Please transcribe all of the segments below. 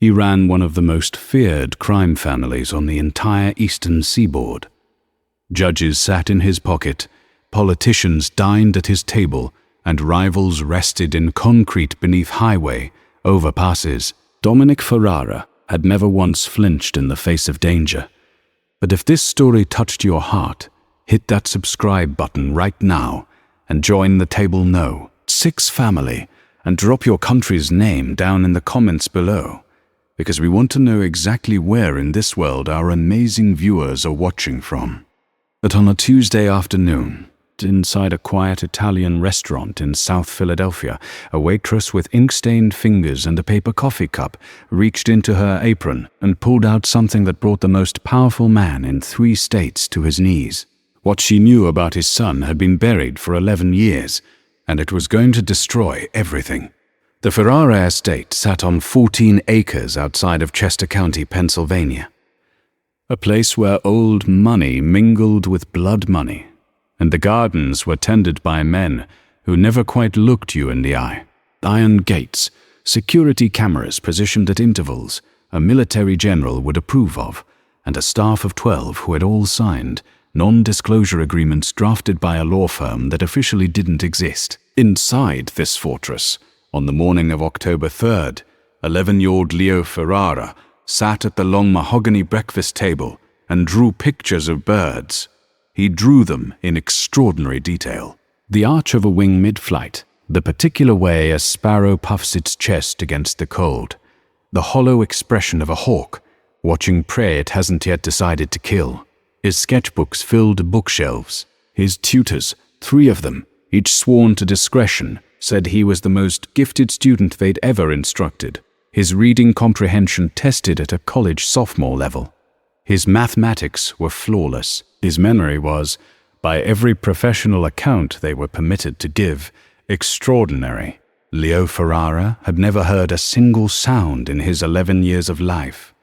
He ran one of the most feared crime families on the entire eastern seaboard. Judges sat in his pocket, politicians dined at his table, and rivals rested in concrete beneath highway overpasses. Dominic Ferrara had never once flinched in the face of danger. But if this story touched your heart, hit that subscribe button right now and join the Table No 6 family and drop your country's name down in the comments below, because we want to know exactly where in this world our amazing viewers are watching from. But on a Tuesday afternoon, inside a quiet Italian restaurant in South Philadelphia, a waitress with ink-stained fingers and a paper coffee cup reached into her apron and pulled out something that brought the most powerful man in 3 states to his knees. What she knew about his son had been buried for 11 years, and it was going to destroy everything. The Ferrara estate sat on 14 acres outside of Chester County, Pennsylvania, a place where old money mingled with blood money, and the gardens were tended by men who never quite looked you in the eye. Iron gates, security cameras positioned at intervals, a military general would approve of, and a staff of 12 who had all signed non-disclosure agreements drafted by a law firm that officially didn't exist. Inside this fortress, on the morning of October 3rd, 11-year-old Leo Ferrara sat at the long mahogany breakfast table and drew pictures of birds. He drew them in extraordinary detail. The arch of a wing mid-flight, the particular way a sparrow puffs its chest against the cold, the hollow expression of a hawk watching prey it hasn't yet decided to kill. His sketchbooks filled bookshelves. His tutors, 3 of them, each sworn to discretion, said he was the most gifted student they'd ever instructed. His reading comprehension tested at a college sophomore level. His mathematics were flawless. His memory was, by every professional account they were permitted to give, extraordinary. Leo Ferrara had never heard a single sound in his 11 years of life.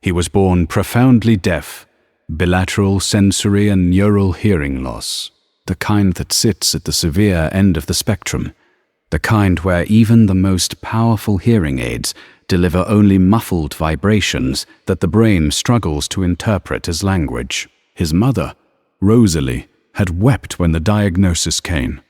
He was born profoundly deaf, bilateral sensory and neural hearing loss, the kind that sits at the severe end of the spectrum, the kind where even the most powerful hearing aids deliver only muffled vibrations that the brain struggles to interpret as language. His mother, Rosalie, had wept when the diagnosis came.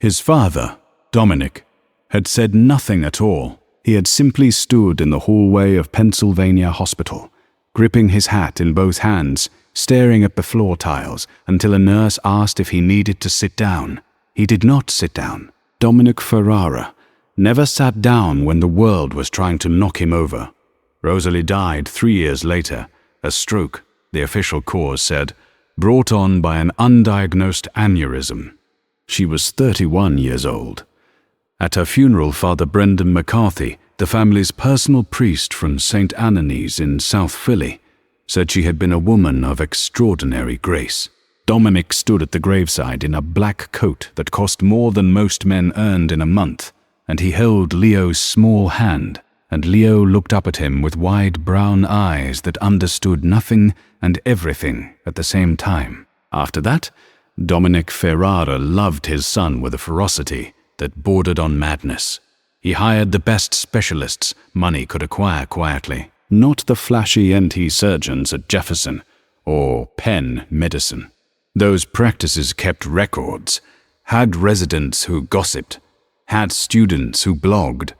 His father, Dominic, had said nothing at all. He had simply stood in the hallway of Pennsylvania Hospital, gripping his hat in both hands, staring at the floor tiles until a nurse asked if he needed to sit down. He did not sit down. Dominic Ferrara never sat down when the world was trying to knock him over. Rosalie died 3 years later, a stroke, the official cause said, brought on by an undiagnosed aneurysm. She was 31 years old. At her funeral, Father Brendan McCarthy, the family's personal priest from St. Anani's in South Philly, said she had been a woman of extraordinary grace. Dominic stood at the graveside in a black coat that cost more than most men earned in a month, and he held Leo's small hand, and Leo looked up at him with wide brown eyes that understood nothing and everything at the same time. After that, Dominic Ferrara loved his son with a ferocity that bordered on madness. He hired the best specialists money could acquire quietly, not the flashy NT surgeons at Jefferson or Penn Medicine. Those practices kept records, had residents who gossiped, had students who blogged.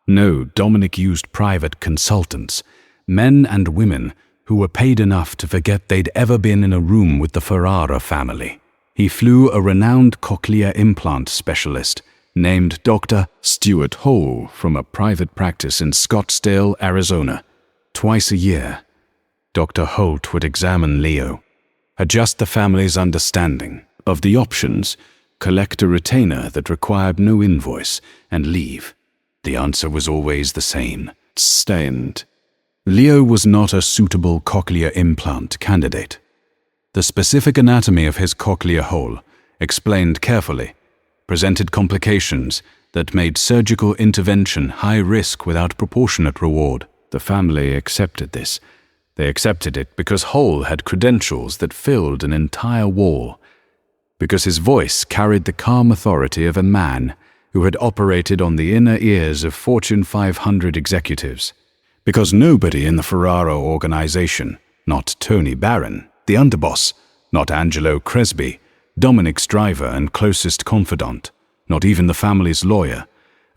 No, Dominic used private consultants, men and women who were paid enough to forget they'd ever been in a room with the Ferrara family. He flew a renowned cochlear implant specialist named Dr. Stuart Hole from a private practice in Scottsdale, Arizona. Twice a year, Dr. Holt would examine Leo, adjust the family's understanding of the options, collect a retainer that required no invoice, and leave. The answer was always the same: stained. Leo was not a suitable cochlear implant candidate. The specific anatomy of his cochlear hole, explained carefully, presented complications that made surgical intervention high risk without proportionate reward. The family accepted this. They accepted it because Hole had credentials that filled an entire wall, because his voice carried the calm authority of a man who had operated on the inner ears of Fortune 500 executives. Because nobody in the Ferraro organization, not Tony Barron, the underboss, not Angelo Cresby, Dominic's driver and closest confidant, not even the family's lawyer,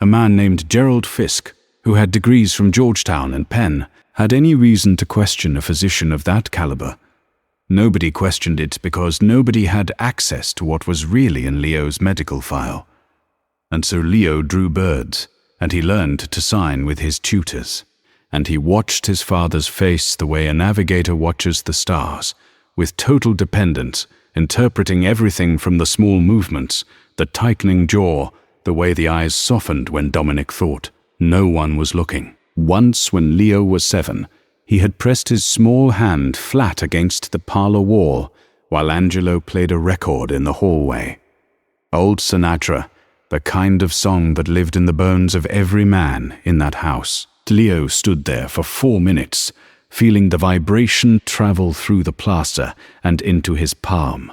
a man named Gerald Fisk, who had degrees from Georgetown and Penn, had any reason to question a physician of that caliber. Nobody questioned it because nobody had access to what was really in Leo's medical file. And so Leo drew birds, and he learned to sign with his tutors. And he watched his father's face the way a navigator watches the stars, with total dependence, interpreting everything from the small movements, the tightening jaw, the way the eyes softened when Dominic thought. No one was looking. Once, when Leo was 7, he had pressed his small hand flat against the parlor wall while Angelo played a record in the hallway. Old Sinatra, the kind of song that lived in the bones of every man in that house. Leo stood there for 4 minutes, feeling the vibration travel through the plaster and into his palm.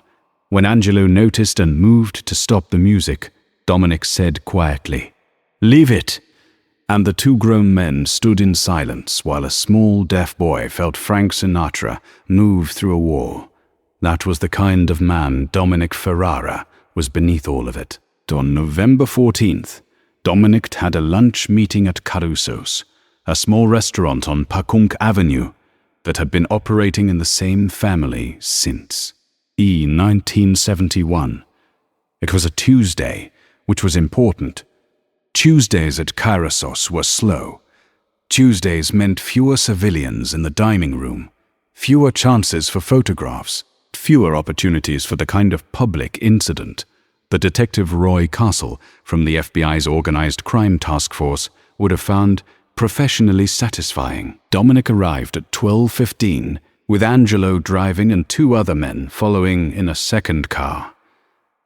When Angelo noticed and moved to stop the music, Dominic said quietly, "Leave it." And the 2 grown men stood in silence while a small deaf boy felt Frank Sinatra move through a wall. That was the kind of man Dominic Ferrara was beneath all of it. On November 14th, Dominic had a lunch meeting at Caruso's, a small restaurant on Pacoonk Avenue that had been operating in the same family since 1971. It was a Tuesday, which was important. Tuesdays at Caruso's were slow. Tuesdays meant fewer civilians in the dining room, fewer chances for photographs, fewer opportunities for the kind of public incident the Detective Roy Castle from the FBI's Organized Crime Task Force would have found professionally satisfying. Dominic arrived at 12:15, with Angelo driving and 2 other men following in a second car.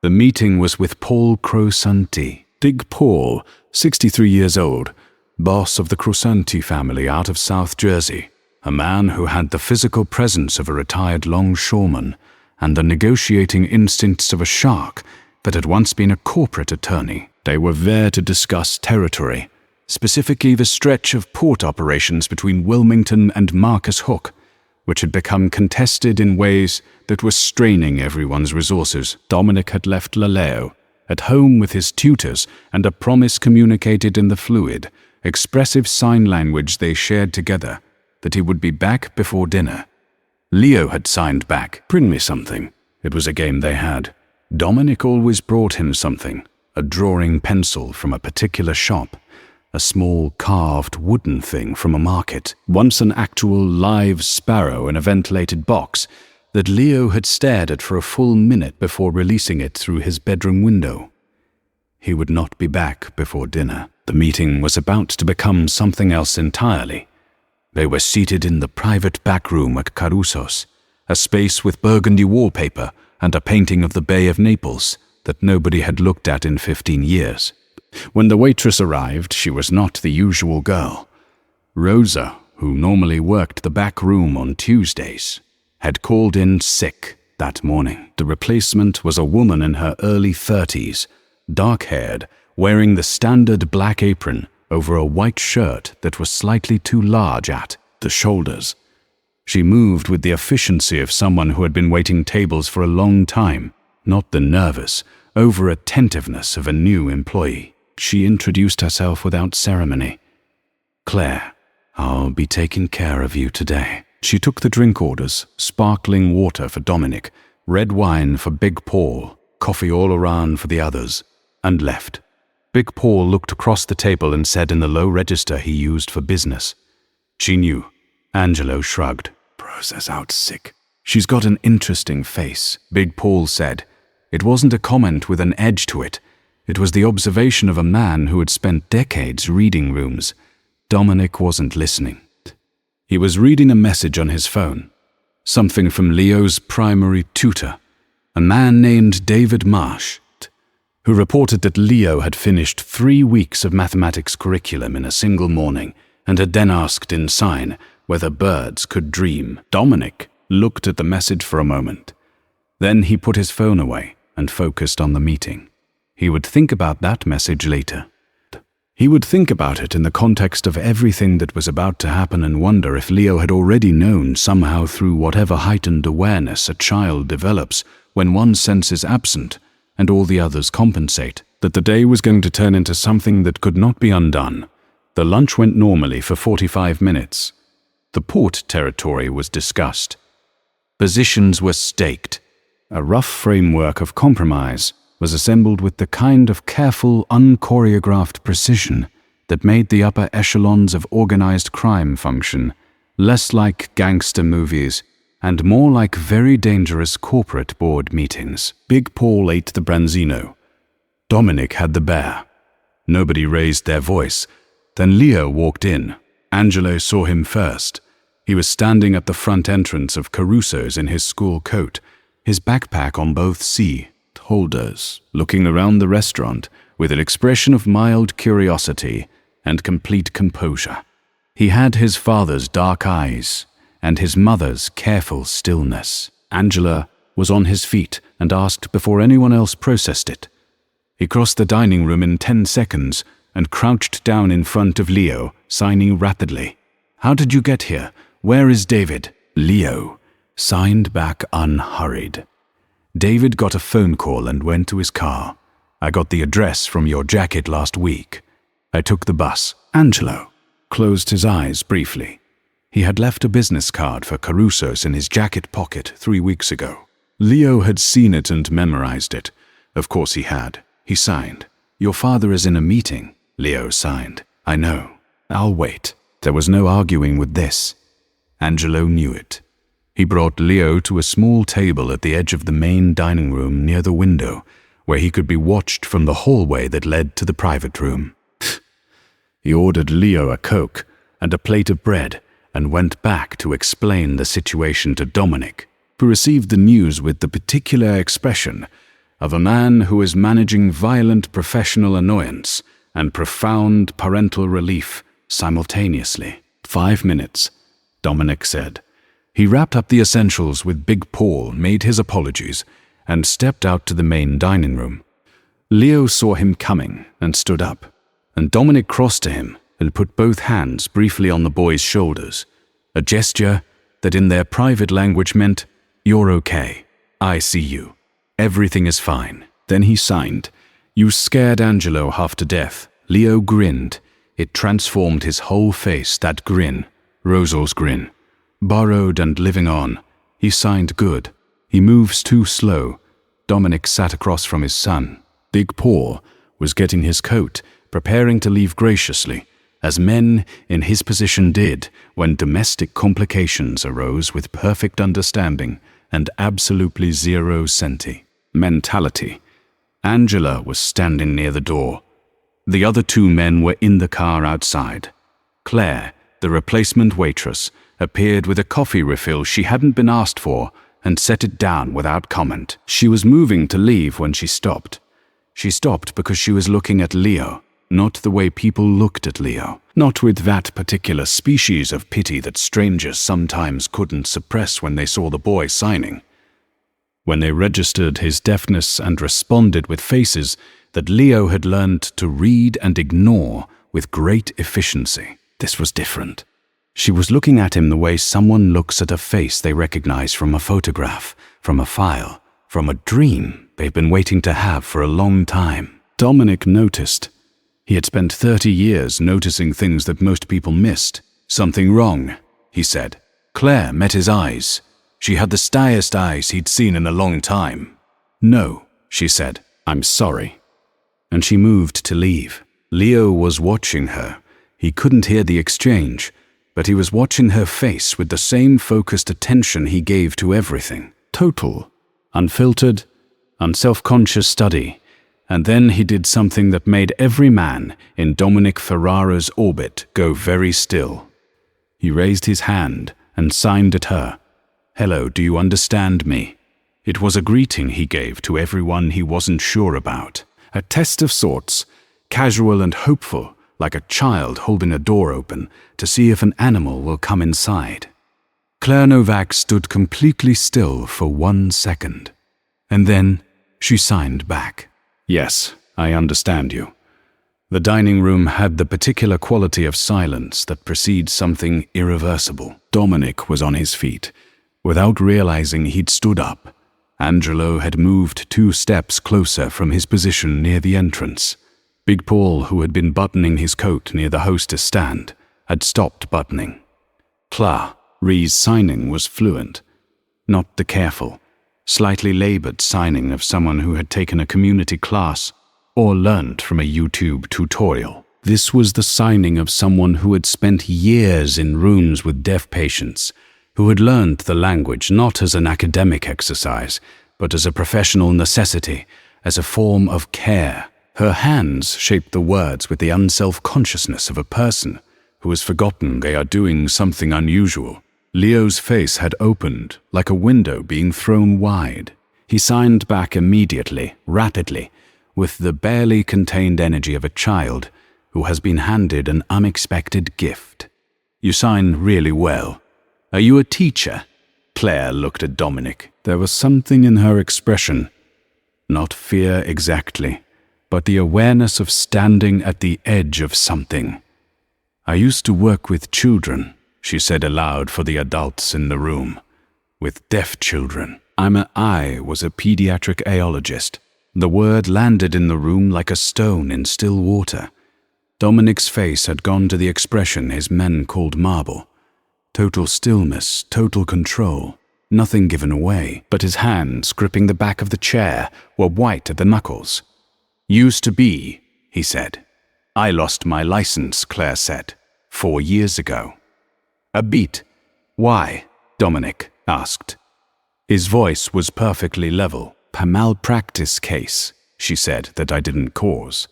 The meeting was with Paul Crosanti. Big Paul, 63 years old, boss of the Crosanti family out of South Jersey, a man who had the physical presence of a retired longshoreman and the negotiating instincts of a shark that had once been a corporate attorney. They were there to discuss territory, specifically the stretch of port operations between Wilmington and Marcus Hook, which had become contested in ways that were straining everyone's resources. Dominic had left Laleo, at home with his tutors and a promise communicated in the fluid, expressive sign language they shared together, that he would be back before dinner. Leo had signed back, "Bring me something." It was a game they had. Dominic always brought him something, a drawing pencil from a particular shop, a small carved wooden thing from a market, once an actual live sparrow in a ventilated box that Leo had stared at for a full minute before releasing it through his bedroom window. He would not be back before dinner. The meeting was about to become something else entirely. They were seated in the private back room at Caruso's, a space with burgundy wallpaper and a painting of the Bay of Naples that nobody had looked at in 15 years. When the waitress arrived, she was not the usual girl. Rosa, who normally worked the back room on Tuesdays, had called in sick that morning. The replacement was a woman in her early 30s, dark-haired, wearing the standard black apron over a white shirt that was slightly too large at the shoulders. She moved with the efficiency of someone who had been waiting tables for a long time, not the nervous, over-attentiveness of a new employee. She introduced herself without ceremony. "Claire, I'll be taking care of you today." She took the drink orders, sparkling water for Dominic, red wine for Big Paul, coffee all around for the others, and left. Big Paul looked across the table and said in the low register he used for business. She knew. Angelo shrugged. "Process out sick." "She's got an interesting face," Big Paul said. It wasn't a comment with an edge to it. It was the observation of a man who had spent decades reading rooms. Dominic wasn't listening. He was reading a message on his phone. Something from Leo's primary tutor, a man named David Marsh, who reported that Leo had finished 3 weeks of mathematics curriculum in a single morning and had then asked in sign whether birds could dream. Dominic looked at the message for a moment. Then he put his phone away and focused on the meeting. He would think about that message later. He would think about it in the context of everything that was about to happen and wonder if Leo had already known somehow through whatever heightened awareness a child develops when one sense is absent and all the others compensate, that the day was going to turn into something that could not be undone. The lunch went normally for 45 minutes. The port territory was discussed. Positions were staked. A rough framework of compromise was assembled with the kind of careful, unchoreographed precision that made the upper echelons of organized crime function less like gangster movies and more like very dangerous corporate board meetings. Big Paul ate the branzino. Dominic had the bear. Nobody raised their voice. Then Leo walked in. Angelo saw him first. He was standing at the front entrance of Caruso's in his school coat, his backpack on both holders, looking around the restaurant with an expression of mild curiosity and complete composure. He had his father's dark eyes and his mother's careful stillness. Angela was on his feet and asked before anyone else processed it. He crossed the dining room in 10 seconds and crouched down in front of Leo, signing rapidly. "How did you get here? Where is David?" Leo signed back unhurried. "David got a phone call and went to his car. I got the address from your jacket last week. I took the bus." Angelo closed his eyes briefly. He had left a business card for Caruso's in his jacket pocket 3 weeks ago. Leo had seen it and memorized it. Of course he had. He signed. "Your father is in a meeting." Leo signed. "I know. I'll wait." There was no arguing with this. Angelo knew it. He brought Leo to a small table at the edge of the main dining room near the window, where he could be watched from the hallway that led to the private room. He ordered Leo a Coke and a plate of bread and went back to explain the situation to Dominic, who received the news with the particular expression of a man who is managing violent professional annoyance and profound parental relief simultaneously. 5 minutes, Dominic said. He wrapped up the essentials with Big Paul, made his apologies, and stepped out to the main dining room. Leo saw him coming and stood up, and Dominic crossed to him and put both hands briefly on the boy's shoulders, a gesture that in their private language meant, "You're okay. I see you. Everything is fine." Then he signed. "You scared Angelo half to death." Leo grinned. It transformed his whole face, that grin, Rosal's grin. Borrowed and living on. He signed good. "He moves too slow." Dominic sat across from his son. Big Paul was getting his coat, preparing to leave graciously, as men in his position did when domestic complications arose with perfect understanding and absolutely zero sentimentality. Angela was standing near the door. The other 2 men were in the car outside. Claire, the replacement waitress, appeared with a coffee refill she hadn't been asked for and set it down without comment. She was moving to leave when she stopped. She stopped because she was looking at Leo, not the way people looked at Leo, not with that particular species of pity that strangers sometimes couldn't suppress when they saw the boy signing. When they registered his deafness and responded with faces that Leo had learned to read and ignore with great efficiency. This was different. She was looking at him the way someone looks at a face they recognize from a photograph, from a file, from a dream they've been waiting to have for a long time. Dominic noticed. He had spent 30 years noticing things that most people missed. "Something wrong," he said. Claire met his eyes. She had the stiest eyes he'd seen in a long time. "No," she said. "I'm sorry." And she moved to leave. Leo was watching her. He couldn't hear the exchange, but he was watching her face with the same focused attention he gave to everything. Total, unfiltered, unself-conscious study. And then he did something that made every man in Dominic Ferrara's orbit go very still. He raised his hand and signed at her. "Hello, do you understand me?" It was a greeting he gave to everyone he wasn't sure about. A test of sorts, casual and hopeful, like a child holding a door open to see if an animal will come inside. Claire Novak stood completely still for 1 second. And then she signed back. "Yes, I understand you. The dining room had the particular quality of silence that precedes something irreversible. Dominic was on his feet. Without realizing he'd stood up, Angelo had moved 2 steps closer from his position near the entrance. Big Paul, who had been buttoning his coat near the hostess stand, had stopped buttoning. Ree's signing was fluent, not the careful, slightly labored signing of someone who had taken a community class or learned from a YouTube tutorial. This was the signing of someone who had spent years in rooms with deaf patients, who had learned the language not as an academic exercise, but as a professional necessity, as a form of care. Her hands shaped the words with the unself-consciousness of a person who has forgotten they are doing something unusual. Leo's face had opened, like a window being thrown wide. He signed back immediately, rapidly, with the barely contained energy of a child who has been handed an unexpected gift. You sign really well. Are you a teacher? Claire looked at Dominic. There was something in her expression. Not fear exactly, but the awareness of standing at the edge of something. I used to work with children, she said aloud for the adults in the room. With deaf children. I was a pediatric aologist. The word landed in the room like a stone in still water. Dominic's face had gone to the expression his men called marble. Total stillness, total control, nothing given away, but his hands gripping the back of the chair were white at the knuckles. Used to be, he said. I lost my license, Claire said, 4 years ago. A beat. Why? Dominic asked. His voice was perfectly level. A malpractice case, she said, that I didn't cause.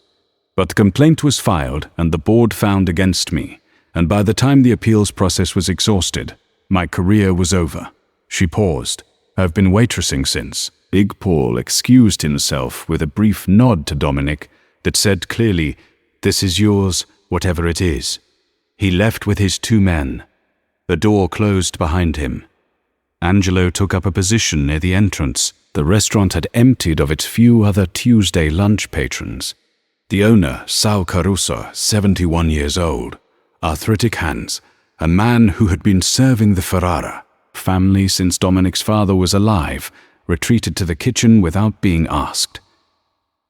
But the complaint was filed and the board found against me, and by the time the appeals process was exhausted, my career was over. She paused. I've been waitressing since. Big Paul excused himself with a brief nod to Dominic that said clearly, this is yours, whatever it is. He left with his 2 men. The door closed behind him. Angelo took up a position near the entrance. The restaurant had emptied of its few other Tuesday lunch patrons. The owner, Sal Caruso, 71 years old, arthritic hands, a man who had been serving the Ferrara family since Dominic's father was alive, retreated to the kitchen without being asked.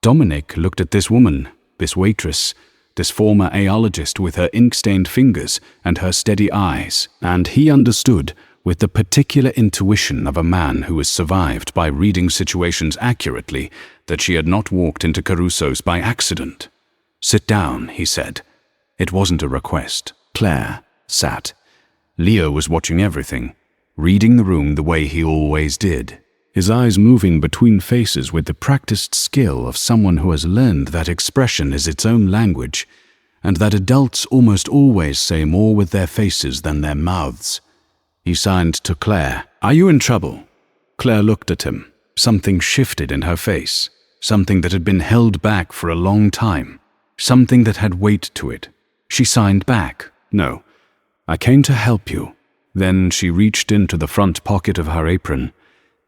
Dominic looked at this woman, this waitress, this former aologist with her ink-stained fingers and her steady eyes, and he understood, with the particular intuition of a man who is survived by reading situations accurately, that she had not walked into Caruso's by accident. Sit down, he said. It wasn't a request. Claire sat. Leo was watching everything, reading the room the way he always did, his eyes moving between faces with the practiced skill of someone who has learned that expression is its own language, and that adults almost always say more with their faces than their mouths. He signed to Claire. Are you in trouble? Claire looked at him. Something shifted in her face, something that had been held back for a long time, something that had weight to it. She signed back. No, I came to help you. Then she reached into the front pocket of her apron.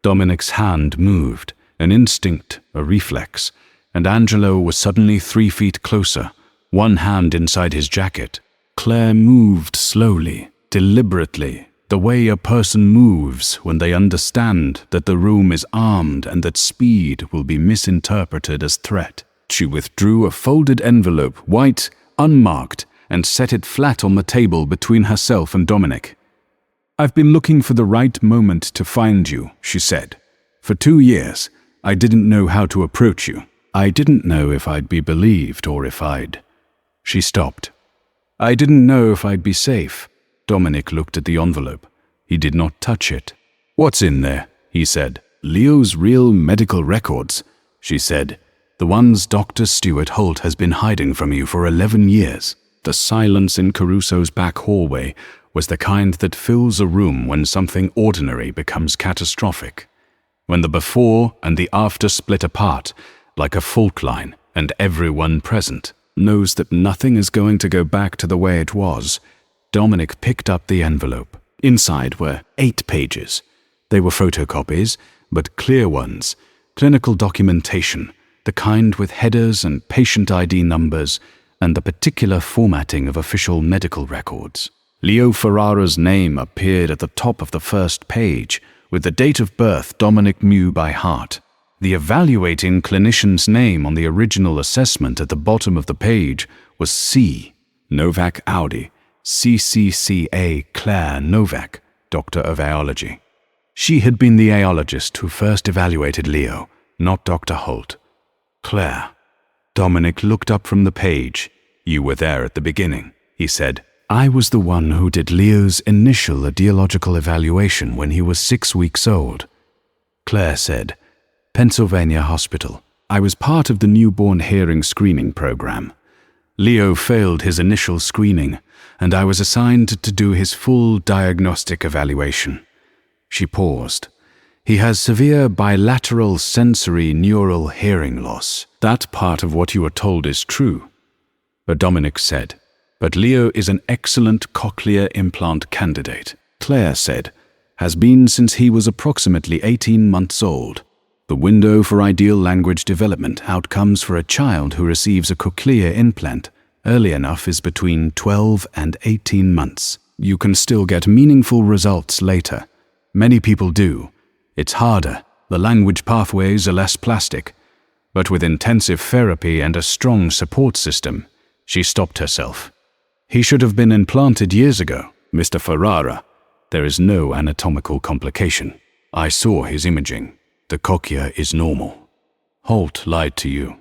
Dominic's hand moved, an instinct, a reflex, and Angelo was suddenly 3 feet closer, one hand inside his jacket. Claire moved slowly, deliberately, the way a person moves when they understand that the room is armed and that speed will be misinterpreted as threat. She withdrew a folded envelope, white, unmarked, and set it flat on the table between herself and Dominic. I've been looking for the right moment to find you, she said. For 2 years, I didn't know how to approach you. I didn't know if I'd be believed or if I'd... She stopped. I didn't know if I'd be safe. Dominic looked at the envelope. He did not touch it. What's in there? He said. Leo's real medical records, she said. The ones Dr. Stuart Holt has been hiding from you for 11 years. The silence in Caruso's back hallway was the kind that fills a room when something ordinary becomes catastrophic. When the before and the after split apart, like a fault line, and everyone present knows that nothing is going to go back to the way it was. Dominic picked up the envelope. Inside were 8 pages. They were photocopies, but clear ones, clinical documentation, the kind with headers and patient ID numbers and the particular formatting of official medical records. Leo Ferrara's name appeared at the top of the first page, with the date of birth Dominic Mew by heart. The evaluating clinician's name on the original assessment at the bottom of the page was C. Novak Audi, CCCA Claire Novak, Doctor of Aeology. She had been the aeologist who first evaluated Leo, not Dr. Holt. Claire. Dominic looked up from the page. "You were there at the beginning," he said. "I was the one who did Leo's initial audiological evaluation when he was 6 weeks old." Claire said, "Pennsylvania Hospital. I was part of the newborn hearing screening program. Leo failed his initial screening, and I was assigned to do his full diagnostic evaluation." She paused. "He has severe bilateral sensory neural hearing loss. That part of what you were told is true." But Dominic said, "But Leo is an excellent cochlear implant candidate." Claire said, "Has been since he was approximately 18 months old. The window for ideal language development outcomes for a child who receives a cochlear implant early enough is between 12 and 18 months. You can still get meaningful results later. Many people do. It's harder. The language pathways are less plastic. But with intensive therapy and a strong support system," she stopped herself. "He should have been implanted years ago, Mr. Ferrara. There is no anatomical complication. I saw his imaging. The cochlea is normal." Holt lied to you.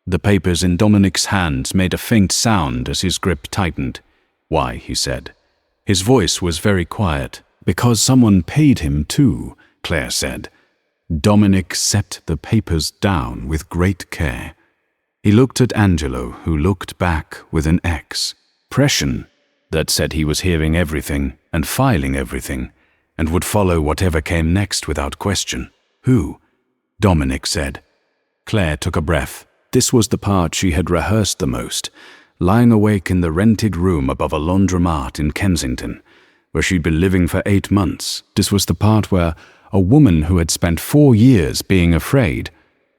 The papers in Dominic's hands made a faint sound as his grip tightened. "Why?" he said. His voice was very quiet. "Because someone paid him too," Claire said. Dominic set the papers down with great care. He looked at Angelo, who looked back with an expression that said he was hearing everything and filing everything, and would follow whatever came next without question. "Who?" Dominic said. Claire took a breath. This was the part she had rehearsed the most, lying awake in the rented room above a laundromat in Kensington, where she'd been living for 8 months. This was the part where a woman who had spent 4 years being afraid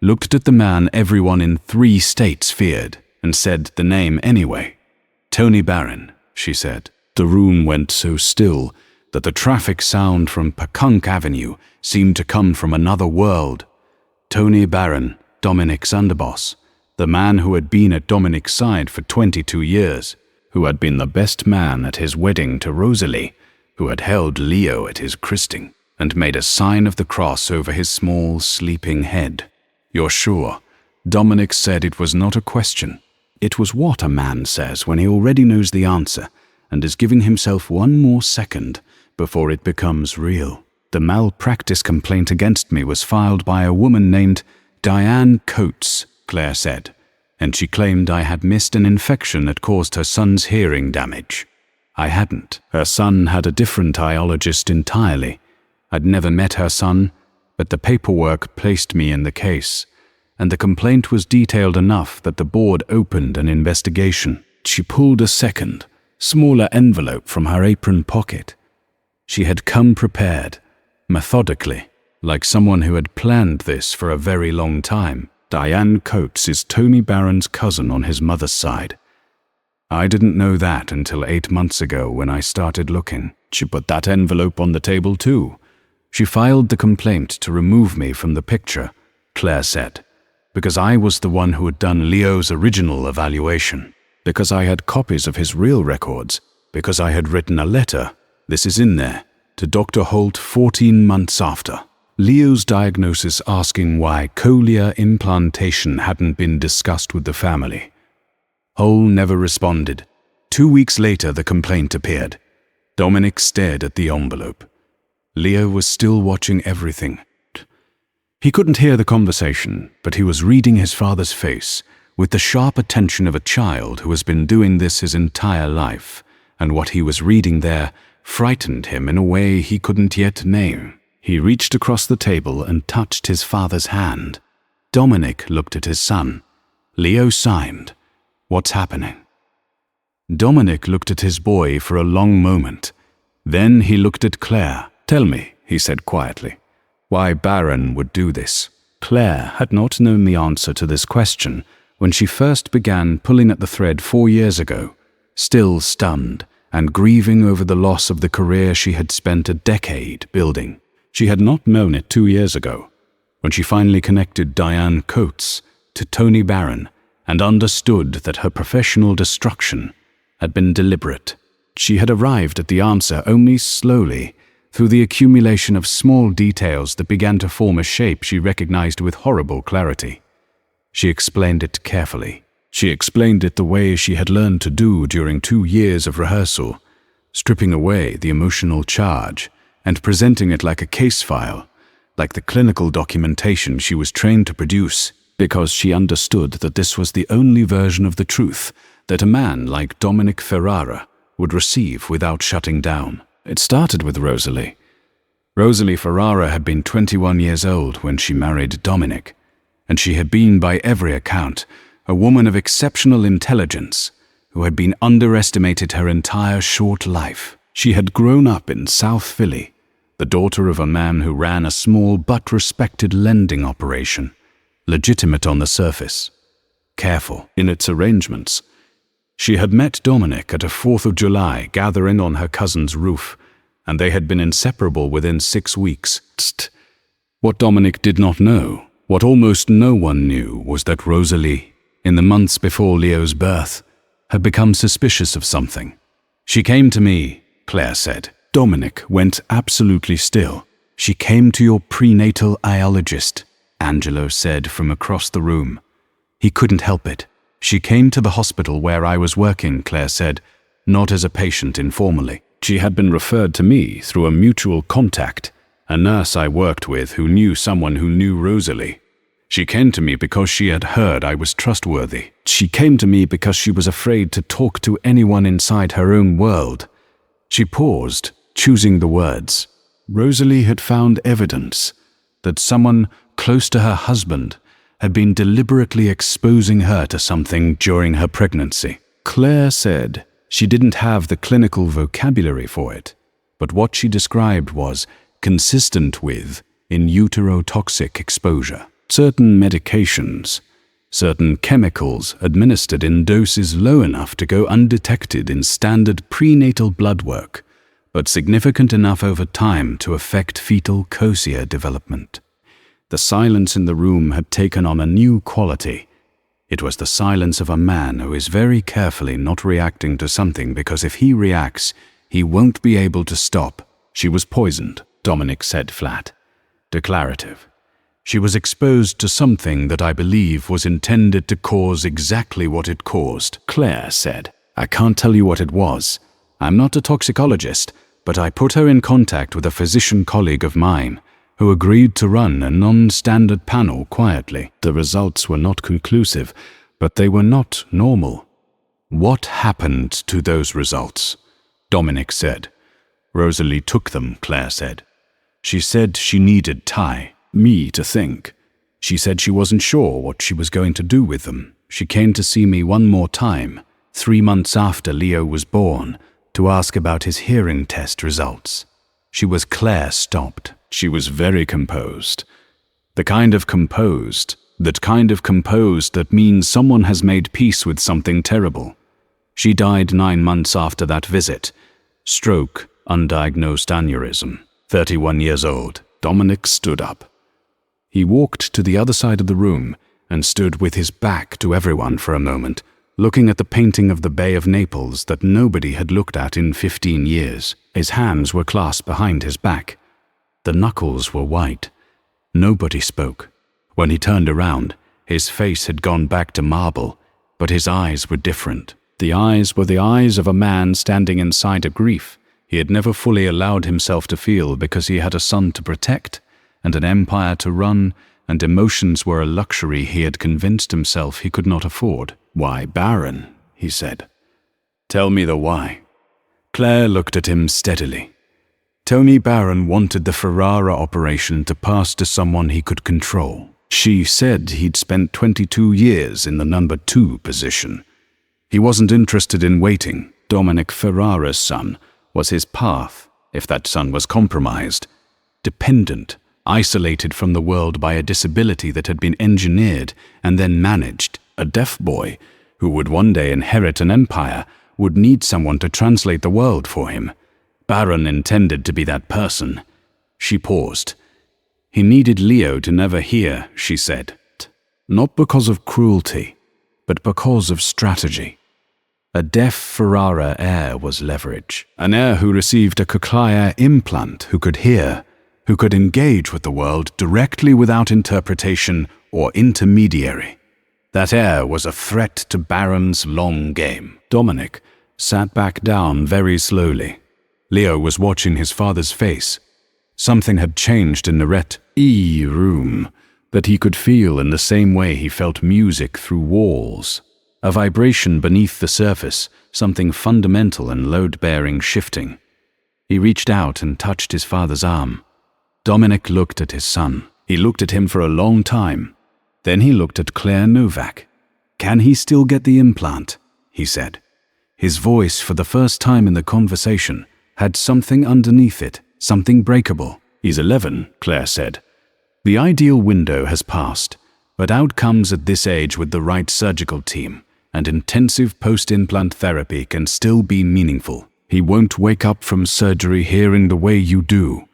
looked at the man everyone in 3 states feared and said the name anyway. "Tony Barron," she said. The room went so still that the traffic sound from Pecunk Avenue seemed to come from another world. Tony Barron, Dominic's underboss, the man who had been at Dominic's side for 22 years, who had been the best man at his wedding to Rosalie, who had held Leo at his christening, and made a sign of the cross over his small, sleeping head. "You're sure?" Dominic said it was not a question. It was what a man says when he already knows the answer and is giving himself one more second before it becomes real. "The malpractice complaint against me was filed by a woman named Diane Coates," Claire said, "and she claimed I had missed an infection that caused her son's hearing damage. I hadn't. Her son had a different iologist entirely. I'd never met her son, but the paperwork placed me in the case, and the complaint was detailed enough that the board opened an investigation." She pulled a second, smaller envelope from her apron pocket. She had come prepared, methodically, like someone who had planned this for a very long time. "Diane Coates is Tony Barron's cousin on his mother's side. I didn't know that until 8 months ago when I started looking." She put that envelope on the table too. "She filed the complaint to remove me from the picture," Claire said, "because I was the one who had done Leo's original evaluation, because I had copies of his real records, because I had written a letter, this is in there, to Dr. Holt 14 months after. Leo's diagnosis asking why cochlear implantation hadn't been discussed with the family. Hole never responded. 2 weeks later, the complaint appeared. Dominic stared at the envelope. Leo was still watching everything. He couldn't hear the conversation, but he was reading his father's face with the sharp attention of a child who has been doing this his entire life, and what he was reading there frightened him in a way he couldn't yet name. He reached across the table and touched his father's hand. Dominic looked at his son. Leo signed. "What's happening?" Dominic looked at his boy for a long moment. Then he looked at Claire. "Tell me," he said quietly, "why Barron would do this." Claire had not known the answer to this question when she first began pulling at the thread 4 years ago, still stunned and grieving over the loss of the career she had spent a decade building. She had not known it 2 years ago, when she finally connected Diane Coates to Tony Barron and understood that her professional destruction had been deliberate. She had arrived at the answer only slowly, through the accumulation of small details that began to form a shape she recognized with horrible clarity. She explained it carefully. She explained it the way she had learned to do during 2 years of rehearsal, stripping away the emotional charge and presenting it like a case file, like the clinical documentation she was trained to produce, because she understood that this was the only version of the truth that a man like Dominic Ferrara would receive without shutting down. It started with Rosalie. Rosalie Ferrara had been 21 years old when she married Dominic, and she had been, by every account, a woman of exceptional intelligence who had been underestimated her entire short life. She had grown up in South Philly, the daughter of a man who ran a small but respected lending operation, legitimate on the surface, careful in its arrangements. She had met Dominic at a 4th of July gathering on her cousin's roof, and they had been inseparable within 6 weeks. What Dominic did not know, what almost no one knew, was that Rosalie, in the months before Leo's birth, had become suspicious of something. "She came to me," Claire said. Dominic went absolutely still. "She came to your prenatal iologist," Angelo said from across the room. He couldn't help it. "She came to the hospital where I was working," Claire said, "not as a patient informally. She had been referred to me through a mutual contact, a nurse I worked with who knew someone who knew Rosalie. She came to me because she had heard I was trustworthy. She came to me because she was afraid to talk to anyone inside her own world." She paused, choosing the words. Rosalie had found evidence that someone close to her husband had been deliberately exposing her to something during her pregnancy. Claire said she didn't have the clinical vocabulary for it, but what she described was consistent with in utero toxic exposure. Certain medications, certain chemicals administered in doses low enough to go undetected in standard prenatal blood work, but significant enough over time to affect fetal coccia development. The silence in the room had taken on a new quality. It was the silence of a man who is very carefully not reacting to something because if he reacts, he won't be able to stop. "She was poisoned," Dominic said flat, declarative. "She was exposed to something that I believe was intended to cause exactly what it caused," Claire said. "I can't tell you what it was. I'm not a toxicologist, but I put her in contact with a physician colleague of mine who agreed to run a non-standard panel quietly. The results were not conclusive, but they were not normal." "What happened to those results?" Dominic said. "Rosalie took them," Claire said. "She said she needed me to think. She said she wasn't sure what she was going to do with them. She came to see me one more time, 3 months after Leo was born, to ask about his hearing test results." Claire stopped. She was very composed. The kind of composed that means someone has made peace with something terrible. She died 9 months after that visit. Stroke, undiagnosed aneurysm, 31 years old. Dominic stood up. He walked to the other side of the room and stood with his back to everyone for a moment, looking at the painting of the Bay of Naples that nobody had looked at in 15 years. His hands were clasped behind his back. The knuckles were white. Nobody spoke. When he turned around, his face had gone back to marble, but his eyes were different. The eyes were the eyes of a man standing inside a grief he had never fully allowed himself to feel because he had a son to protect and an empire to run, and emotions were a luxury he had convinced himself he could not afford. "Why, Baron?" he said. "Tell me the why." Claire looked at him steadily. Tony Barron wanted the Ferrara operation to pass to someone he could control. She said he'd spent 22 years in the number 2 position. He wasn't interested in waiting. Dominic Ferrara's son was his path, if that son was compromised, dependent isolated from the world by a disability that had been engineered and then managed. A deaf boy, who would one day inherit an empire, would need someone to translate the world for him. Baron intended to be that person. She paused. He needed Leo to never hear, she said. Not because of cruelty, but because of strategy. A deaf Ferrara heir was leverage. An heir who received a cochlear implant, who could hear, who could engage with the world directly without interpretation or intermediary. That heir was a threat to Baron's long game. Dominic sat back down very slowly. Leo was watching his father's face. Something had changed in the room that he could feel in the same way he felt music through walls. A vibration beneath the surface, something fundamental and load-bearing shifting. He reached out and touched his father's arm. Dominic looked at his son. He looked at him for a long time. Then he looked at Claire Novak. "Can he still get the implant?" he said. His voice, for the first time in the conversation, had something underneath it, something breakable. "He's 11, Claire said. "The ideal window has passed, but outcomes at this age with the right surgical team and intensive post-implant therapy can still be meaningful. He won't wake up from surgery hearing the way you do.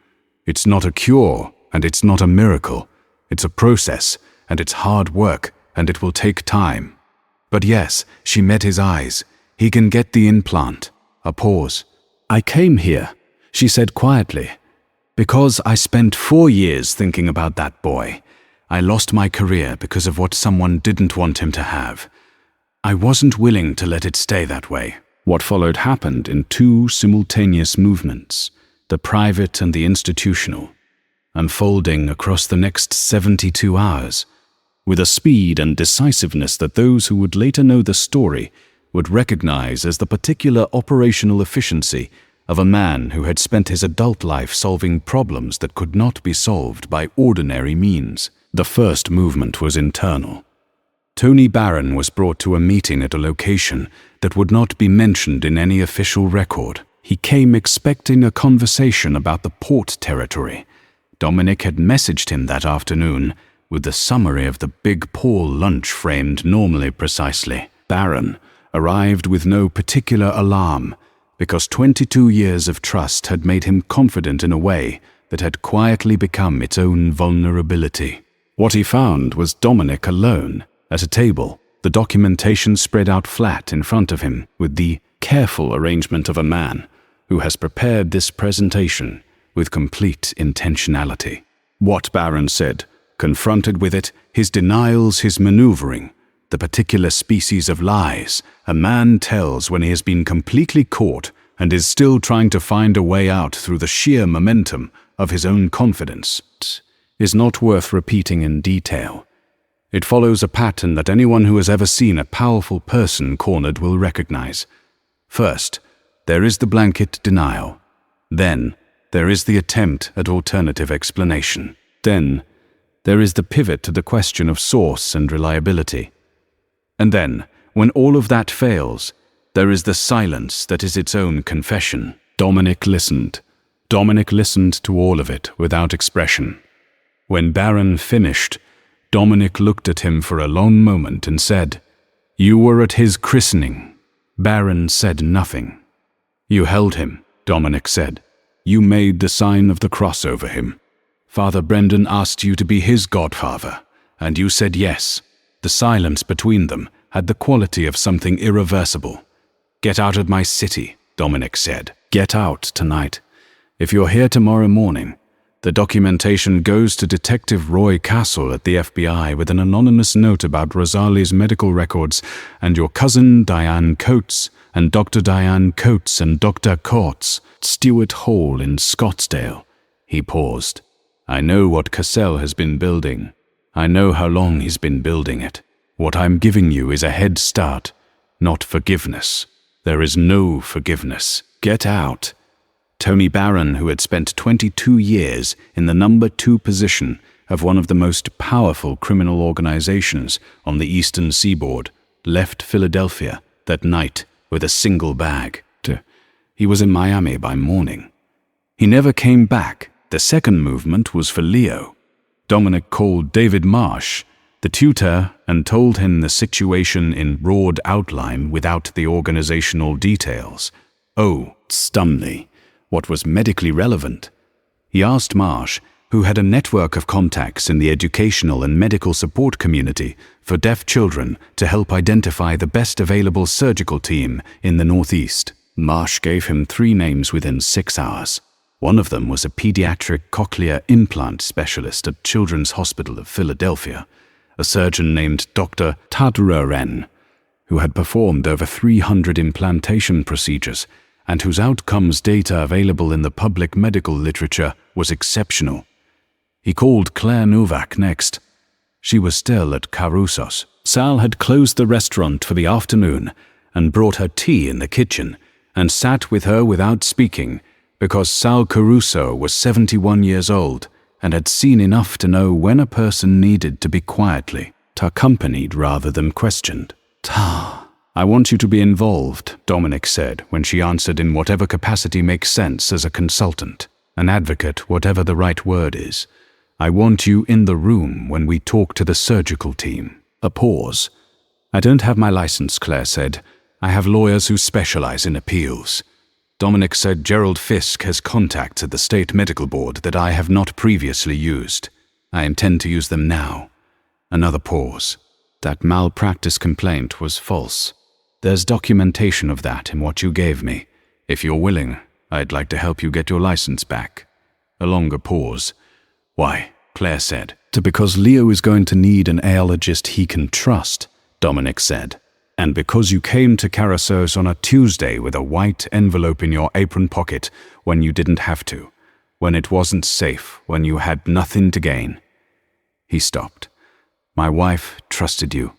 It's not a cure, and it's not a miracle. It's a process, and it's hard work, and it will take time." But yes, she met his eyes. He can get the implant. A pause. "I came here," she said quietly, "because I spent 4 years thinking about that boy. I lost my career because of what someone didn't want him to have. I wasn't willing to let it stay that way." What followed happened in 2 simultaneous movements, the private and the institutional, unfolding across the next 72 hours, with a speed and decisiveness that those who would later know the story would recognize as the particular operational efficiency of a man who had spent his adult life solving problems that could not be solved by ordinary means. The first movement was internal. Tony Barron was brought to a meeting at a location that would not be mentioned in any official record. He came expecting a conversation about the port territory. Dominic had messaged him that afternoon with the summary of the Big Paul lunch framed normally precisely. Barron arrived with no particular alarm, because 22 years of trust had made him confident in a way that had quietly become its own vulnerability. What he found was Dominic alone, at a table, the documentation spread out flat in front of him, with the careful arrangement of a man who has prepared this presentation with complete intentionality. What Barron said, confronted with it, his denials, his maneuvering, the particular species of lies a man tells when he has been completely caught and is still trying to find a way out through the sheer momentum of his own confidence, is not worth repeating in detail. It follows a pattern that anyone who has ever seen a powerful person cornered will recognize. First, there is the blanket denial. Then, there is the attempt at alternative explanation. Then, there is the pivot to the question of source and reliability. And then, when all of that fails, there is the silence that is its own confession. Dominic listened. Dominic listened to all of it without expression. When Barron finished, Dominic looked at him for a long moment and said, "You were at his christening." Barron said nothing. "You held him," Dominic said. "You made the sign of the cross over him. Father Brendan asked you to be his godfather, and you said yes." The silence between them had the quality of something irreversible. "Get out of my city," Dominic said. "Get out tonight. If you're here tomorrow morning, the documentation goes to Detective Roy Castle at the FBI with an anonymous note about Rosali's medical records and your cousin Diane Coates and Dr. Diane Coates and Dr. Coates, Stewart Hall in Scottsdale." He paused. "I know what Cassell has been building. I know how long he's been building it. What I'm giving you is a head start, not forgiveness. There is no forgiveness. Get out." Tony Barron, who had spent 22 years in the number 2 position of one of the most powerful criminal organizations on the eastern seaboard, left Philadelphia that night with a single bag. He was in Miami by morning. He never came back, The second movement was for Leo. Dominic called David Marsh, the tutor, and told him the situation in broad outline without the organizational details. Oh, stunningly, what was medically relevant? He asked Marsh, who had a network of contacts in the educational and medical support community for deaf children, to help identify the best available surgical team in the Northeast. Marsh gave him 3 names within 6 hours. One of them was a pediatric cochlear implant specialist at Children's Hospital of Philadelphia, a surgeon named Dr. Heartwarming, who had performed over 300 implantation procedures and whose outcomes data available in the public medical literature was exceptional. He called Claire Novak next. She was still at Caruso's. Sal had closed the restaurant for the afternoon and brought her tea in the kitchen and sat with her without speaking, because Sal Caruso was 71 years old and had seen enough to know when a person needed to be quietly accompanied rather than questioned. I want you to be involved, Dominic said when she answered in whatever capacity makes sense as a consultant, an advocate, whatever the right word is. I want you in the room when we talk to the surgical team. A pause. I don't have my license, Claire said. I have lawyers who specialize in appeals. Dominic said Gerald Fisk has contacts at the State Medical Board that I have not previously used. I intend to use them now. Another pause. That malpractice complaint was false. There's documentation of that in what you gave me. If you're willing, I'd like to help you get your license back. A longer pause. Why? Claire said. Because Leo is going to need an aologist he can trust, Dominic said. And because you came to Caruso's on a Tuesday with a white envelope in your apron pocket when you didn't have to, when it wasn't safe, when you had nothing to gain. He stopped. My wife trusted you.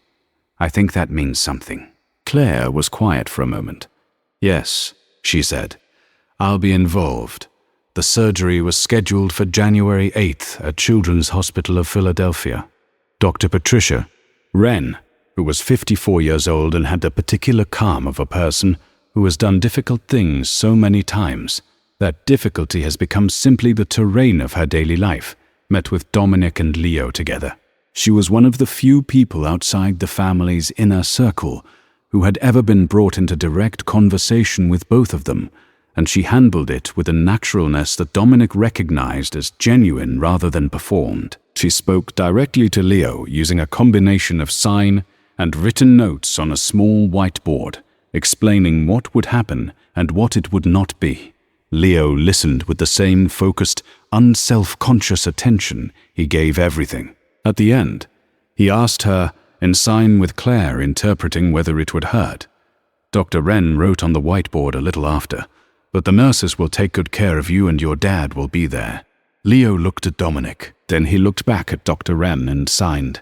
I think that means something. Claire was quiet for a moment. Yes, she said. I'll be involved. The surgery was scheduled for January 8th at Children's Hospital of Philadelphia. Dr. Patricia Wren, who was 54 years old and had the particular calm of a person who has done difficult things so many times that difficulty has become simply the terrain of her daily life, met with Dominic and Leo together. She was one of the few people outside the family's inner circle who had ever been brought into direct conversation with both of them, and she handled it with a naturalness that Dominic recognized as genuine rather than performed. She spoke directly to Leo using a combination of sign and written notes on a small whiteboard, explaining what would happen and what it would not be. Leo listened with the same focused, unself-conscious attention he gave everything. At the end, he asked her, in sign with Claire interpreting whether it would hurt. Dr. Wren wrote on the whiteboard a little after, but the nurses will take good care of you and your dad will be there. Leo looked at Dominic, then he looked back at Dr. Wren and signed.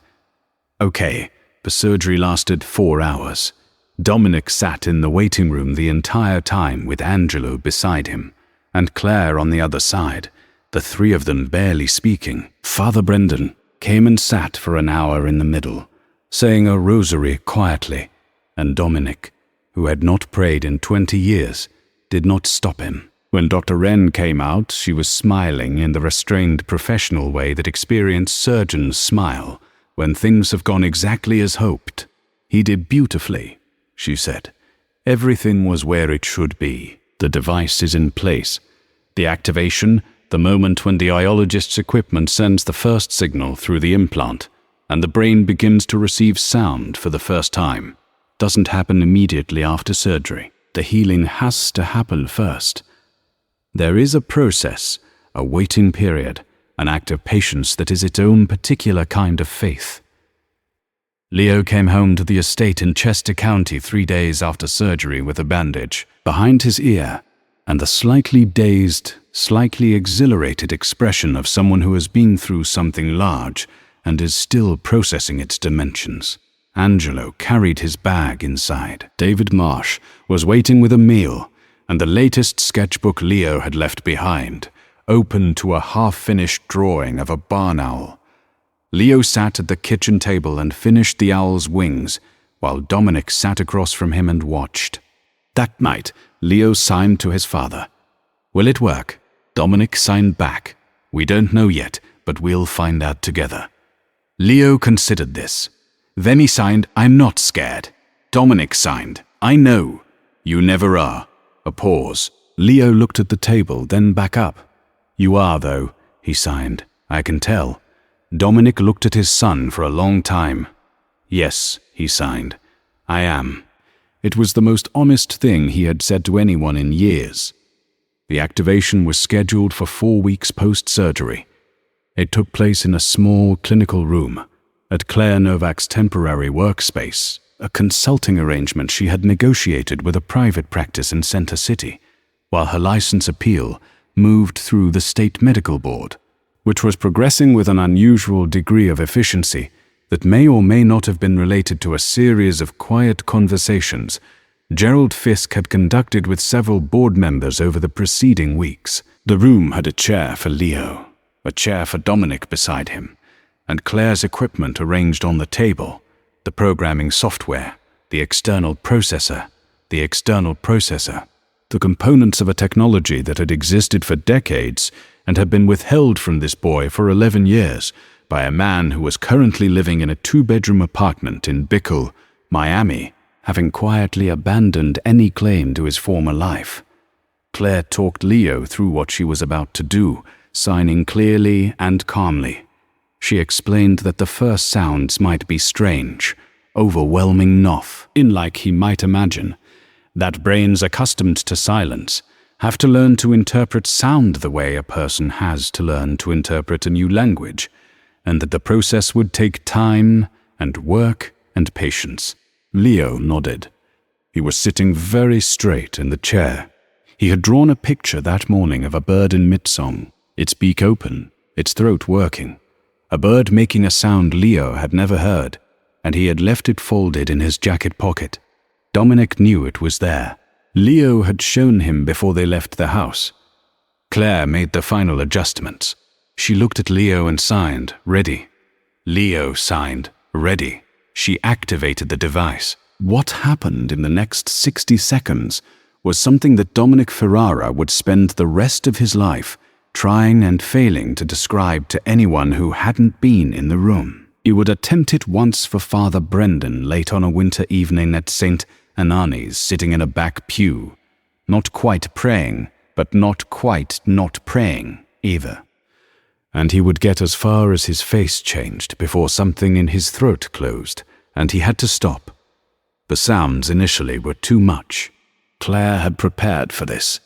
Okay, the surgery lasted 4 hours. Dominic sat in the waiting room the entire time with Angelo beside him, and Claire on the other side, the 3 of them barely speaking. Father Brendan came and sat for an hour in the middle, saying a rosary quietly, and Dominic, who had not prayed in 20 years, did not stop him. When Dr. Wren came out, she was smiling in the restrained professional way that experienced surgeons smile when things have gone exactly as hoped. He did beautifully, she said. Everything was where it should be. The device is in place. The activation, the moment when the iologist's equipment sends the first signal through the implant, and the brain begins to receive sound for the first time, doesn't happen immediately after surgery. The healing has to happen first. There is a process, a waiting period, an act of patience that is its own particular kind of faith. Leo came home to the estate in Chester County 3 days after surgery with a bandage behind his ear and the slightly dazed, slightly exhilarated expression of someone who has been through something large and is still processing its dimensions. Angelo carried his bag inside. David Marsh was waiting with a meal and the latest sketchbook Leo had left behind, open to a half-finished drawing of a barn owl. Leo sat at the kitchen table and finished the owl's wings, while Dominic sat across from him and watched. That night, Leo signed to his father. Will it work? Dominic signed back. We don't know yet, but we'll find out together. Leo considered this. Then he signed, I'm not scared. Dominic signed, I know. You never are. A pause. Leo looked at the table, then back up. You are, though, he signed. I can tell. Dominic looked at his son for a long time. Yes, he signed. I am. It was the most honest thing he had said to anyone in years. The activation was scheduled for 4 weeks post-surgery. It took place in a small clinical room at Claire Novak's temporary workspace, a consulting arrangement she had negotiated with a private practice in Center City, while her license appeal moved through the State Medical Board, which was progressing with an unusual degree of efficiency that may or may not have been related to a series of quiet conversations Gerald Fisk had conducted with several board members over the preceding weeks. The room had a chair for Leo, a chair for Dominic beside him, and Claire's equipment arranged on the table, the programming software, the external processor, the components of a technology that had existed for decades and had been withheld from this boy for 11 years by a man who was currently living in a 2-bedroom apartment in Bickle, Miami, having quietly abandoned any claim to his former life. Claire talked Leo through what she was about to do, signing clearly and calmly. She explained that the first sounds might be strange, overwhelming enough, like he might imagine, that brains accustomed to silence have to learn to interpret sound the way a person has to learn to interpret a new language, and that the process would take time and work and patience. Leo nodded. He was sitting very straight in the chair. He had drawn a picture that morning of a bird in mid-song, its beak open, its throat working, a bird making a sound Leo had never heard, and he had left it folded in his jacket pocket. Dominic knew it was there. Leo had shown him before they left the house. Claire made the final adjustments. She looked at Leo and signed, ready. Leo signed, ready. She activated the device. What happened in the next 60 seconds was something that Dominic Ferrara would spend the rest of his life trying and failing to describe to anyone who hadn't been in the room. He would attempt it once for Father Brendan late on a winter evening at St. Anani's, sitting in a back pew, not quite praying, but not quite not praying either. And he would get as far as his face changed before something in his throat closed, and he had to stop. The sounds initially were too much. Claire had prepared for this.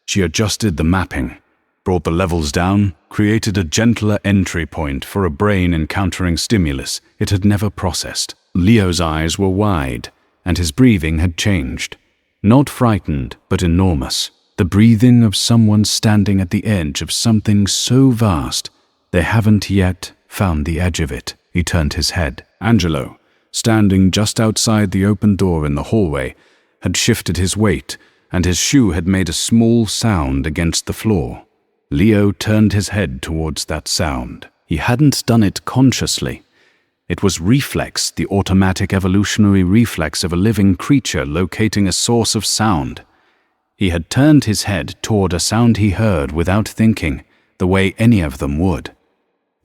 She adjusted the mapping, brought the levels down, created a gentler entry point for a brain encountering stimulus it had never processed. Leo's eyes were wide, and his breathing had changed. Not frightened, but enormous. The breathing of someone standing at the edge of something so vast they haven't yet found the edge of it. He turned his head. Angelo, standing just outside the open door in the hallway, had shifted his weight, and his shoe had made a small sound against the floor. Leo turned his head towards that sound. He hadn't done it consciously. It was reflex, the automatic evolutionary reflex of a living creature locating a source of sound. He had turned his head toward a sound he heard without thinking, the way any of them would.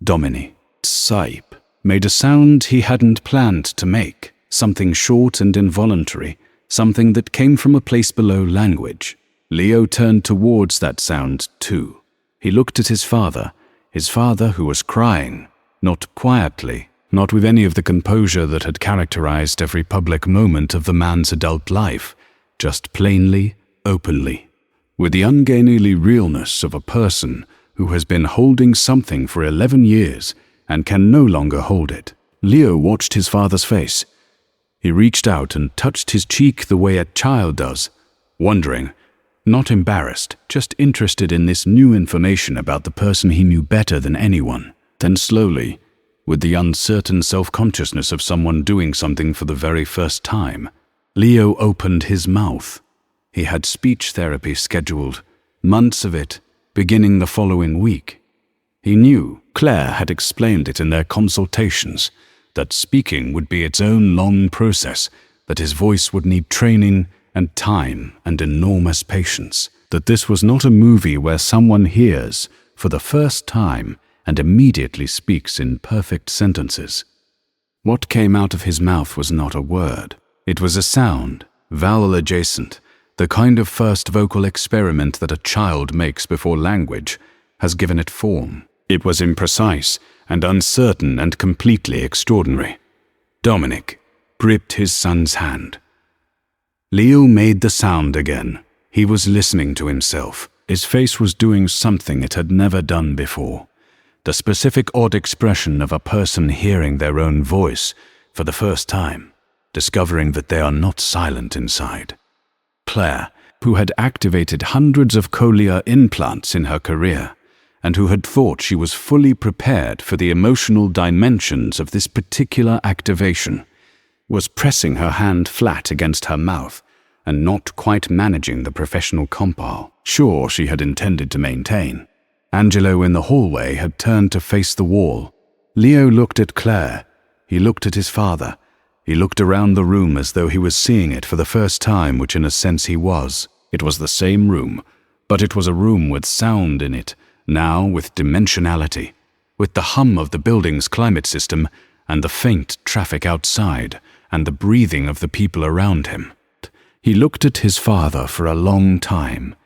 Domini, Sipe, made a sound he hadn't planned to make, something short and involuntary, something that came from a place below language. Leo turned towards that sound too. He looked at his father who was crying, not quietly, not with any of the composure that had characterized every public moment of the man's adult life, just plainly, openly, with the ungainly realness of a person who has been holding something for 11 years and can no longer hold it. Leo watched his father's face. He reached out and touched his cheek the way a child does, wondering, not embarrassed, just interested in this new information about the person he knew better than anyone. Then slowly, with the uncertain self-consciousness of someone doing something for the very first time, Leo opened his mouth. He had speech therapy scheduled, months of it, beginning the following week. He knew, Claire had explained it in their consultations, that speaking would be its own long process, that his voice would need training and time and enormous patience, that this was not a movie where someone hears, for the first time and immediately speaks in perfect sentences. What came out of his mouth was not a word. It was a sound, vowel adjacent, the kind of first vocal experiment that a child makes before language has given it form. It was imprecise and uncertain and completely extraordinary. Dominic gripped his son's hand. Leo made the sound again. He was listening to himself. His face was doing something it had never done before. The specific odd expression of a person hearing their own voice for the first time, discovering that they are not silent inside. Claire, who had activated hundreds of cochlear implants in her career, and who had thought she was fully prepared for the emotional dimensions of this particular activation, was pressing her hand flat against her mouth and not quite managing the professional compile. Sure, she had intended to maintain. Angelo in the hallway had turned to face the wall. Leo looked at Claire. He looked at his father. He looked around the room as though he was seeing it for the first time, which in a sense he was. It was the same room, but it was a room with sound in it, now with dimensionality, with the hum of the building's climate system and the faint traffic outside and the breathing of the people around him. He looked at his father for a long time.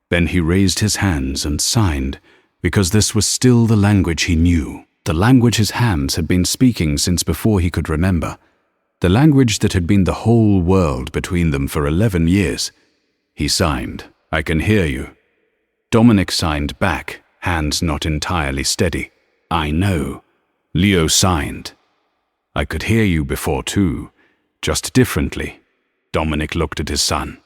Then he raised his hands and signed, because this was still the language he knew, the language his hands had been speaking since before he could remember, the language that had been the whole world between them for 11 years. He signed, "I can hear you." Dominic signed back, hands not entirely steady. "I know." Leo signed, "I could hear you before too, just differently." Dominic looked at his son.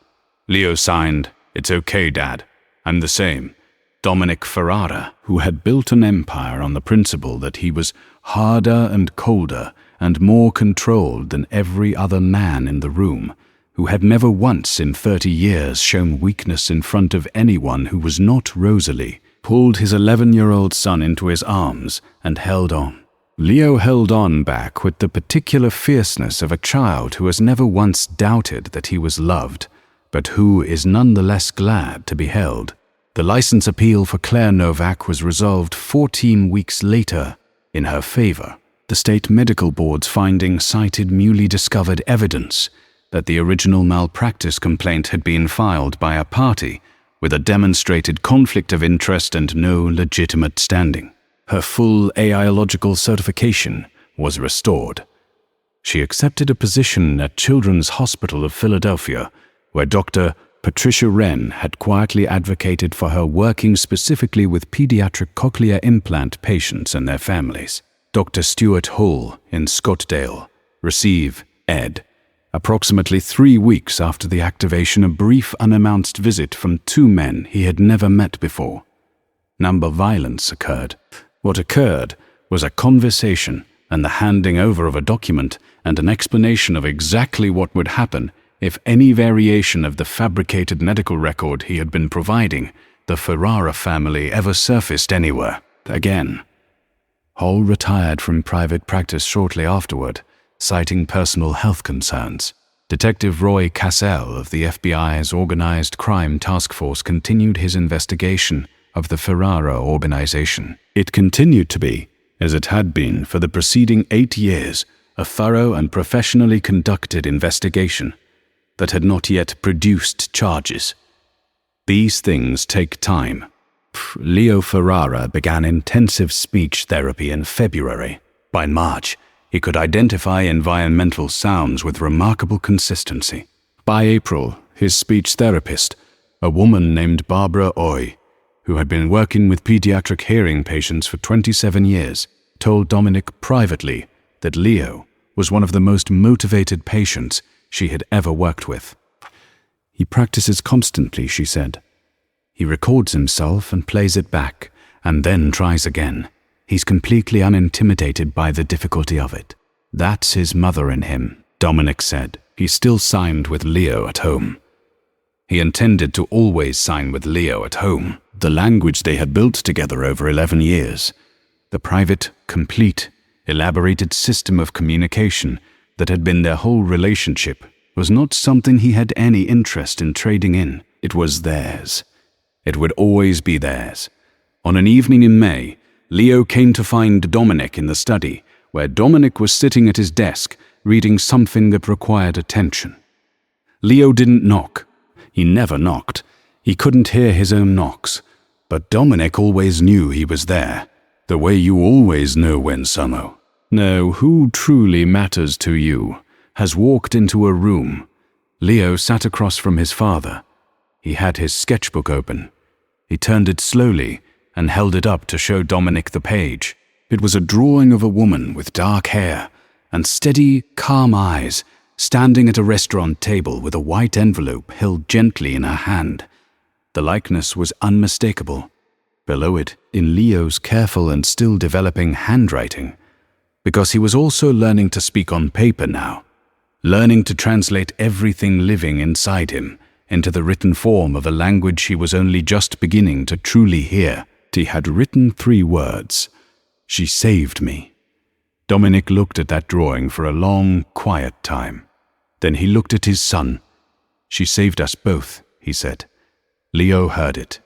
Leo signed, "It's okay, Dad. I'm the same." Dominic Ferrara, who had built an empire on the principle that he was harder and colder and more controlled than every other man in the room, who had never once in 30 years shown weakness in front of anyone who was not Rosalie, pulled his 11-year-old son into his arms and held on. Leo held on back with the particular fierceness of a child who has never once doubted that he was loved, but who is nonetheless glad to be held. The license appeal for Claire Novak was resolved 14 weeks later in her favor. The state medical board's finding cited newly discovered evidence that the original malpractice complaint had been filed by a party with a demonstrated conflict of interest and no legitimate standing. Her full AIological certification was restored. She accepted a position at Children's Hospital of Philadelphia, where Dr. Patricia Wren had quietly advocated for her working specifically with pediatric cochlear implant patients and their families. Dr. Stuart Hull in Scottsdale, receive ed. Approximately 3 weeks after the activation, a brief unannounced visit from 2 men he had never met before. Number violence occurred. What occurred was a conversation and the handing over of a document and an explanation of exactly what would happen if any variation of the fabricated medical record he had been providing the Ferrara family ever surfaced anywhere again. Hull retired from private practice shortly afterward, citing personal health concerns. Detective Roy Cassell of the FBI's Organized Crime Task Force continued his investigation of the Ferrara organization. It continued to be, as it had been for the preceding 8 years, a thorough and professionally conducted investigation that had not yet produced charges. These things take time. Leo Ferrara began intensive speech therapy in February. By March, he could identify environmental sounds with remarkable consistency. By April, his speech therapist, a woman named Barbara Oy, who had been working with pediatric hearing patients for 27 years, told Dominic privately that Leo was one of the most motivated patients she had ever worked with. "He practices constantly," she said. "He records himself and plays it back, and then tries again. He's completely unintimidated by the difficulty of it. That's his mother in him," Dominic said. He still signed with Leo at home. He intended to always sign with Leo at home. The language they had built together over 11 years, the private, complete, elaborated system of communication that had been their whole relationship, was not something he had any interest in trading in. It was theirs. It would always be theirs. On an evening in May, Leo came to find Dominic in the study, where Dominic was sitting at his desk, reading something that required attention. Leo didn't knock. He never knocked. He couldn't hear his own knocks. But Dominic always knew he was there, the way you always know when someone, no, who truly matters to you, has walked into a room. Leo sat across from his father. He had his sketchbook open. He turned it slowly and held it up to show Dominic the page. It was a drawing of a woman with dark hair and steady, calm eyes, standing at a restaurant table with a white envelope held gently in her hand. The likeness was unmistakable. Below it, in Leo's careful and still developing handwriting, because he was also learning to speak on paper now, learning to translate everything living inside him into the written form of a language he was only just beginning to truly hear. He had written 3 words: "She saved me." Dominic looked at that drawing for a long, quiet time. Then he looked at his son. "She saved us both," he said. Leo heard it.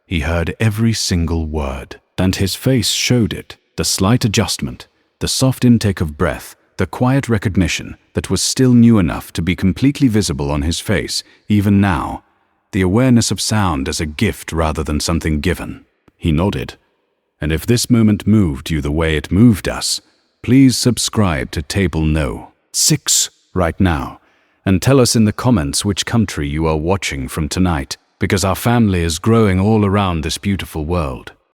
He heard every single word, and his face showed it, the slight adjustment, the soft intake of breath, the quiet recognition that was still new enough to be completely visible on his face, even now, the awareness of sound as a gift rather than something given. He nodded. "And if this moment moved you the way it moved us, please subscribe to Table No 6 right now, and tell us in the comments which country you are watching from tonight, because our family is growing all around this beautiful world."